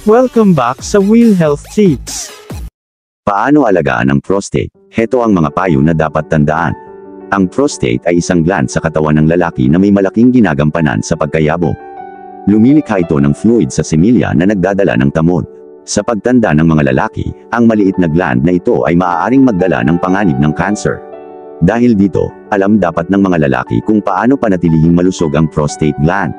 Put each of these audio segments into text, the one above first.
Welcome back sa Wheel Health Tips. Paano alagaan ang prostate? Heto ang mga payo na dapat tandaan. Ang prostate ay isang gland sa katawan ng lalaki na may malaking ginagampanan sa pagkayabo. Lumilikha ito ng fluid sa semilya na nagdadala ng tamod. Sa pagtanda ng mga lalaki, ang maliit na gland na ito ay maaaring magdala ng panganib ng cancer. Dahil dito, alam dapat ng mga lalaki kung paano panatilihing malusog ang prostate gland.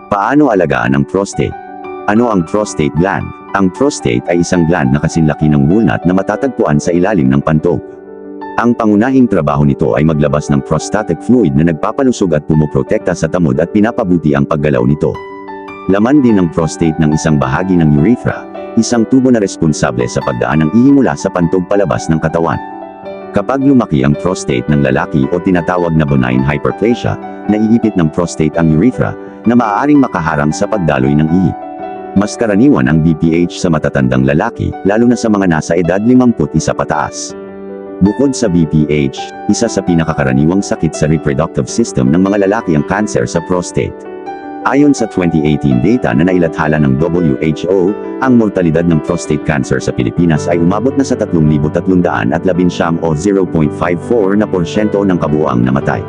Paano alagaan ang prostate? Ano ang prostate gland? Ang prostate ay isang gland na kasinlaki ng walnut na matatagpuan sa ilalim ng pantog. Ang pangunahing trabaho nito ay maglabas ng prostatic fluid na nagpapalusog at pumoprotekta sa tamod at pinapabuti ang paggalaw nito. Laman din ng prostate ng isang bahagi ng urethra, isang tubo na responsable sa pagdaan ng ihi mula sa pantog palabas ng katawan. Kapag lumaki ang prostate ng lalaki o tinatawag na benign hyperplasia, naiipit ng prostate ang urethra, na maaaring makaharang sa pagdaloy ng ihi. Mas karaniwan ang BPH sa matatandang lalaki, lalo na sa mga nasa edad 51 pataas. Bukod sa BPH, isa sa pinakakaraniwang sakit sa reproductive system ng mga lalaki ang cancer sa prostate. Ayon sa 2018 data na nailathala ng WHO, ang mortalidad ng prostate cancer sa Pilipinas ay umabot na sa 3,319 o 0.54% ng kabuuang namatay.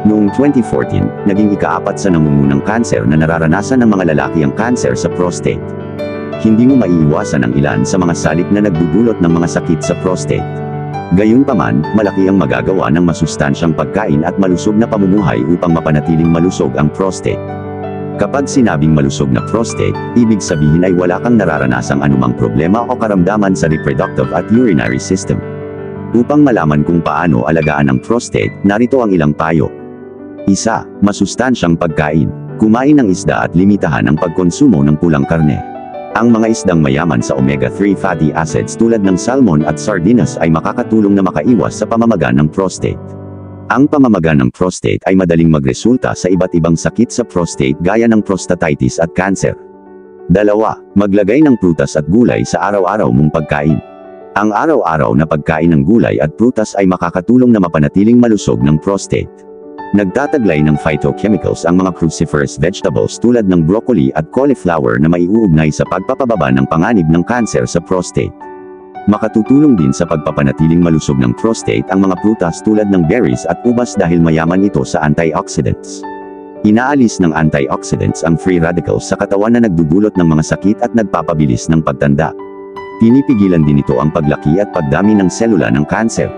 Noong 2014, naging ika-4 sa nangungunang cancer na nararanasan ng mga lalaki ang cancer sa prostate. Hindi mo maiiwasan ang ilan sa mga salik na nagdudulot ng mga sakit sa prostate. Gayunpaman, malaki ang magagawa ng masustansyang pagkain at malusog na pamumuhay upang mapanatiling malusog ang prostate. Kapag sinabing malusog na prostate, ibig sabihin ay wala kang nararanasang anumang problema o karamdaman sa reproductive at urinary system. Upang malaman kung paano alagaan ang prostate, narito ang ilang payo. 1. Masustansyang pagkain. Kumain ng isda at limitahan ang pagkonsumo ng pulang karne. Ang mga isdang mayaman sa omega-3 fatty acids tulad ng salmon at sardinas ay makakatulong na makaiwas sa pamamaga ng prostate. Ang pamamaga ng prostate ay madaling magresulta sa iba't ibang sakit sa prostate gaya ng prostatitis at cancer. 2. Maglagay ng prutas at gulay sa araw-araw mong pagkain. Ang araw-araw na pagkain ng gulay at prutas ay makakatulong na mapanatiling malusog ng prostate. Nagtataglay ng phytochemicals ang mga cruciferous vegetables tulad ng broccoli at cauliflower na maiuugnay sa pagpapababa ng panganib ng cancer sa prostate. Makatutulong din sa pagpapanatiling malusog ng prostate ang mga prutas tulad ng berries at ubas dahil mayaman ito sa antioxidants. Inaalis ng antioxidants ang free radicals sa katawan na nagdudulot ng mga sakit at nagpapabilis ng pagtanda. Pinipigilan din ito ang paglaki at pagdami ng selula ng cancer.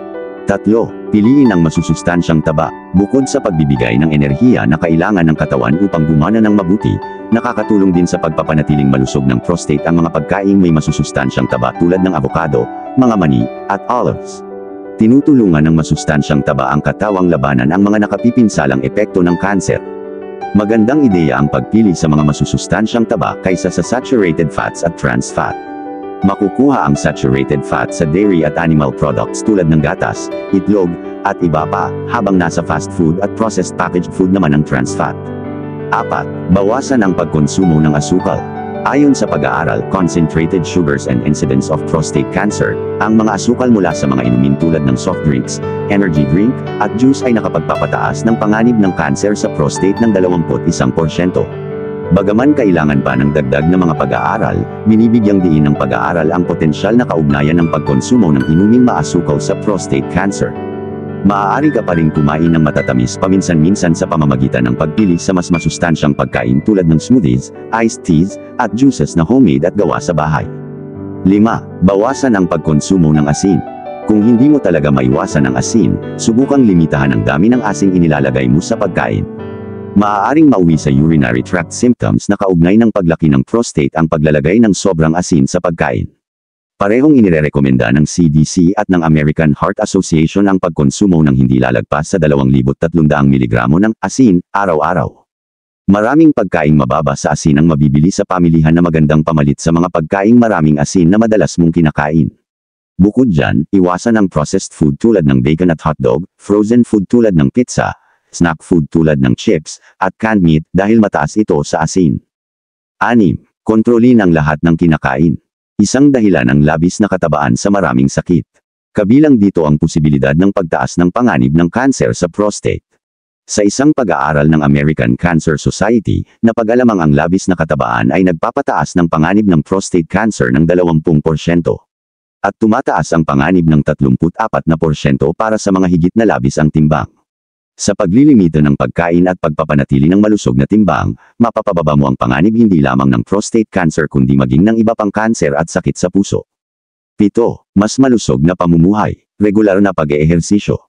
3. Piliin ang masusustansyang taba. Bukod sa pagbibigay ng enerhiya na kailangan ng katawan upang gumana ng mabuti, nakakatulong din sa pagpapanatiling malusog ng prostate ang mga pagkaing may masusustansyang taba tulad ng avocado, mga mani, at olives. Tinutulungan ng masustansyang taba ang katawang labanan ang mga nakapipinsalang epekto ng cancer. Magandang ideya ang pagpili sa mga masusustansyang taba kaysa sa saturated fats at trans fat. Makukuha ang saturated fat sa dairy at animal products tulad ng gatas, itlog, at iba pa, habang nasa fast food at processed packaged food naman ang trans fat. 4. Bawasan ang pagkonsumo ng asukal. Ayon sa pag-aaral, Concentrated Sugars and Incidence of Prostate Cancer, ang mga asukal mula sa mga inumin tulad ng soft drinks, energy drink, at juice ay nakapagpapataas ng panganib ng cancer sa prostate ng 21%. Bagaman kailangan pa ng dagdag na mga pag-aaral, binibigyang diin ng pag-aaral ang potensyal na kaugnayan ng pagkonsumo ng inuming maasukal sa prostate cancer. Maaari ka pa rin kumain ng matatamis paminsan-minsan sa pamamagitan ng pagpili sa mas masustansyang pagkain tulad ng smoothies, iced teas, at juices na homemade at gawa sa bahay. 5. Bawasan ang pagkonsumo ng asin. Kung hindi mo talaga maiwasan ang asin, subukang limitahan ang dami ng asing inilalagay mo sa pagkain. Maaaring mauwi sa urinary tract symptoms na kaugnay ng paglaki ng prostate ang paglalagay ng sobrang asin sa pagkain. Parehong inirekomenda ng CDC at ng American Heart Association ang pagkonsumo ng hindi lalagpas sa 2,300 mg ng asin, araw-araw. Maraming pagkaing mababa sa asin ang mabibili sa pamilihan na magandang pamalit sa mga pagkaing maraming asin na madalas mong kinakain. Bukod dyan, iwasan ang processed food tulad ng bacon at hotdog, frozen food tulad ng pizza, snack food tulad ng chips, at canned meat dahil mataas ito sa asin. 6. Kontrolin ang lahat ng kinakain. Isang dahilan ang labis na katabaan sa maraming sakit. Kabilang dito ang posibilidad ng pagtaas ng panganib ng cancer sa prostate. Sa isang pag-aaral ng American Cancer Society, napag-alamang ang labis na katabaan ay nagpapataas ng panganib ng prostate cancer ng 20%. At tumataas ang panganib ng 34% para sa mga higit na labis ang timbang. Sa paglilimita ng pagkain at pagpapanatili ng malusog na timbang, mapapababa mo ang panganib hindi lamang ng prostate cancer kundi maging ng iba pang kanser at sakit sa puso. 7. Mas malusog na pamumuhay. Regular na pag-eehersisyo.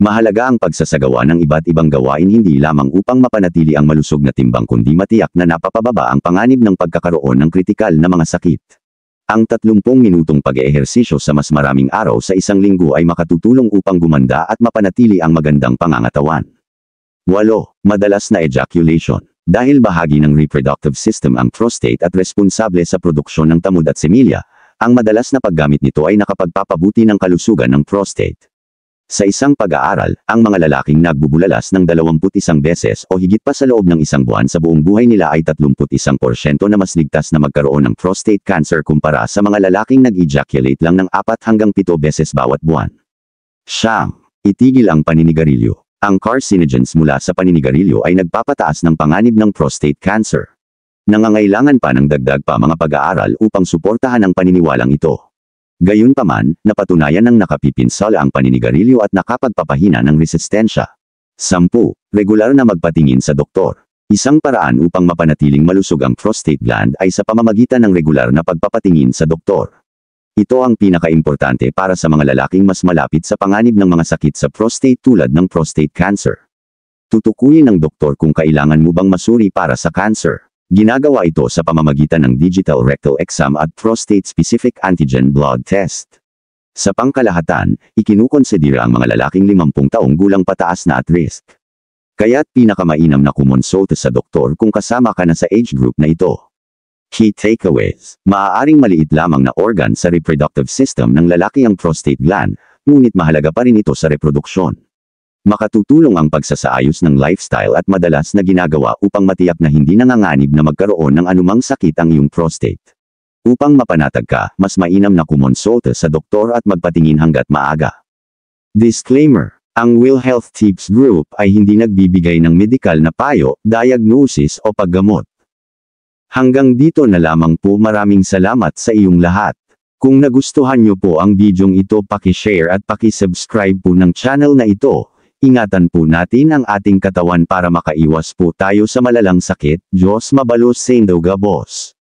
Mahalaga ang pagsasagawa ng iba't ibang gawain hindi lamang upang mapanatili ang malusog na timbang kundi matiyak na napapababa ang panganib ng pagkakaroon ng kritikal na mga sakit. Ang 30 minutong pag-eehersisyo sa mas maraming araw sa isang linggo ay makatutulong upang gumanda at mapanatili ang magandang pangangatawan. 8. Madalas na ejaculation. Dahil bahagi ng reproductive system ang prostate at responsable sa produksyon ng tamod at semilya, ang madalas na paggamit nito ay nakapagpapabuti ng kalusugan ng prostate. Sa isang pag-aaral, ang mga lalaking nagbubulalas ng 21 beses o higit pa sa loob ng isang buwan sa buong buhay nila ay 31% na mas ligtas na magkaroon ng prostate cancer kumpara sa mga lalaking nag-ejaculate lang ng 4 hanggang 7 beses bawat buwan. 9. Itigil ang paninigarilyo. Ang carcinogens mula sa paninigarilyo ay nagpapataas ng panganib ng prostate cancer. Nangangailangan pa ng dagdag pa mga pag-aaral upang suportahan ang paniniwalang ito. Gayunpaman, napatunayan ng nakapipinsala ang paninigarilyo at nakapagpapahina ng resistensya. 10. Regular na magpatingin sa doktor. Isang paraan upang mapanatiling malusog ang prostate gland ay sa pamamagitan ng regular na pagpapatingin sa doktor. Ito ang pinakaimportante para sa mga lalaking mas malapit sa panganib ng mga sakit sa prostate tulad ng prostate cancer. Tutukuyin ng doktor kung kailangan mo bang masuri para sa cancer. Ginagawa ito sa pamamagitan ng digital rectal exam at prostate-specific antigen blood test. Sa pangkalahatan, ikinukonsidera ang mga lalaking 50 taong gulang pataas na at risk. Kaya't pinakamainam na kumonsulta sa doktor kung kasama ka na sa age group na ito. Key takeaways. Maaaring maliit lamang na organ sa reproductive system ng lalaki ang prostate gland, ngunit mahalaga pa rin ito sa reproduksyon. Makatutulong ang pagsasaayos ng lifestyle at madalas na ginagawa upang matiyak na hindi nanganganib na magkaroon ng anumang sakit ang iyong prostate. Upang mapanatag ka, mas mainam na kumonsulta sa doktor at magpatingin hanggat maaga. Disclaimer: ang Will Health Tips Group ay hindi nagbibigay ng medikal na payo, diagnosis o paggamot. Hanggang dito na lamang po. Maraming salamat sa iyong lahat. Kung nagustuhan niyo po ang bidyong ito, paki-share at paki-subscribe po ng channel na ito. Ingatan po natin ang ating katawan para makaiwas po tayo sa malalang sakit. Diyos mabalos sa inyo, boss.